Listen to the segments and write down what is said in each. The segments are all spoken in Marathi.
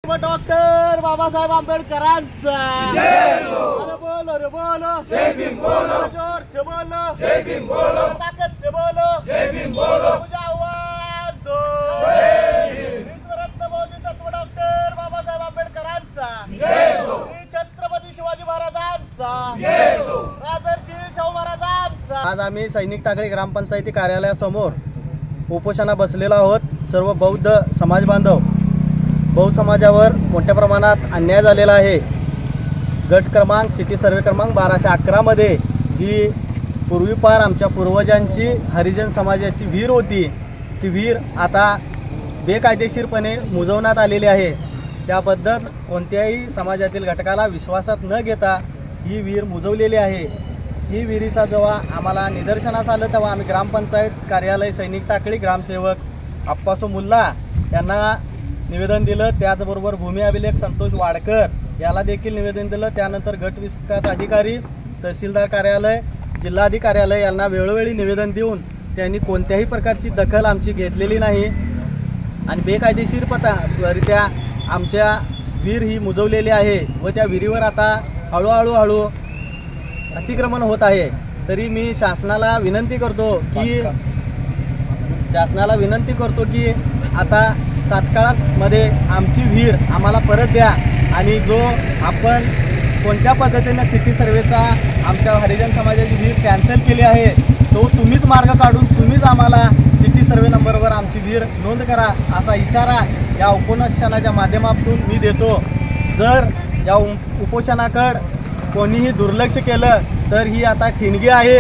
डॉक्टर बाबासाहेब आंबेडकरांचा जय हो। अरे बोलो रे बोलो, जय भीम बोलो, जोर से बोलो, जय भीम बोलो, ताकत से बोलो, जय भीम बोलो, मुझे आवाज दो। जय भीम। विश्वरत्न बोधिसत्व डॉक्टर बाबासाहेब आंबेडकरांचा जय हो। श्री छत्रपती शिवाजी महाराजांचा जय हो। राजर्षी शाहू महाराजांचा। आज आम्ही सैनिक टाकळी ग्रामपंचायती कार्यालयासमोर उपोषणा बसलेलो आहोत। सर्व बौद्ध समाज बांधव, बौद्ध समाजावर मोठ्या प्रमाणात अन्याय झालेला आहे। गट क्रमांक सिटी सर्वे क्रमांक 1211 मध्ये जी पूर्वीपार आमच्या पूर्वजांची हरिजन समाजाची विहीर होती, ती विहीर आता बेकायदेशीरपणे मुजवण्यात आलेली आहे। त्याबद्दल कोणत्याही समाजातील घटकाला विश्वासात न घेता ही विहीर मुजवलेली आहे। ही विहिरीचा जेव्हा आम्हाला निदर्शनास आलं तेव्हा आम्ही ग्रामपंचायत कार्यालय सैनिक टाकळी ग्रामसेवक अप्पासो मुल्ला यांना निवेदन दिलं। त्याचबरोबर भूमी अभिलेख संतोष वाडकर याला देखील निवेदन दिलं। त्यानंतर गट विकास अधिकारी, तहसीलदार कार्यालय, जिल्हाधिकारी कार्यालय यांना वेळोवेळी निवेदन देऊन त्यांनी कोणत्याही प्रकारची दखल आमची घेतलेली नाही आणि बेकायदेशीररित्या आमच्या विहीर ही मुजवलेली आहे व त्या विहिरीवर आता हळूहळू अतिक्रमण होत आहे। तरी मी शासनाला विनंती करतो की आता तात्काळामध्ये आमची विहीर आम्हाला परत द्या आणि जो आपण कोणत्या पद्धतीने सिटी सर्वेचा आमच्या हरिजन समाजाची विहीर कॅन्सल केली आहे तो तुम्हीच मार्ग काढून तुम्हीच आम्हाला सिटी सर्वे नंबरवर आमची विहीर नोंद करा असा इशारा या उपोषणाच्या माध्यमातून मी देतो। जर या उपोषणाकडे कोणीही दुर्लक्ष केलं तर ही आता ठिणगी आहे,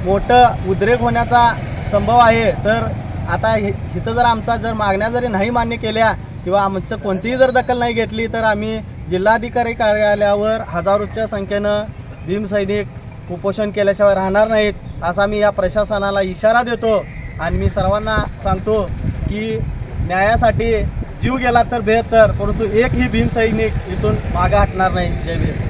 मोठं उद्रेक होण्याचा संभव आहे। तर आता इथं जर आमचा मागण्या जरी नाही मान्य केल्या किंवा आमचं कोणतीही जर दखल नाही घेतली तर आम्ही जिल्हाधिकारी कार्यालयावर हजारोच्या संख्येनं भीम सैनिक उपोषण केल्याशिवाय राहणार नाहीत असा मी या प्रशासनाला इशारा देतो। आणि मी सर्वांना सांगतो की न्यायासाठी जीव गेला तर बेहतर, परंतु एकही भीम सैनिक इथून मागे हटणार नाही। जय भीम।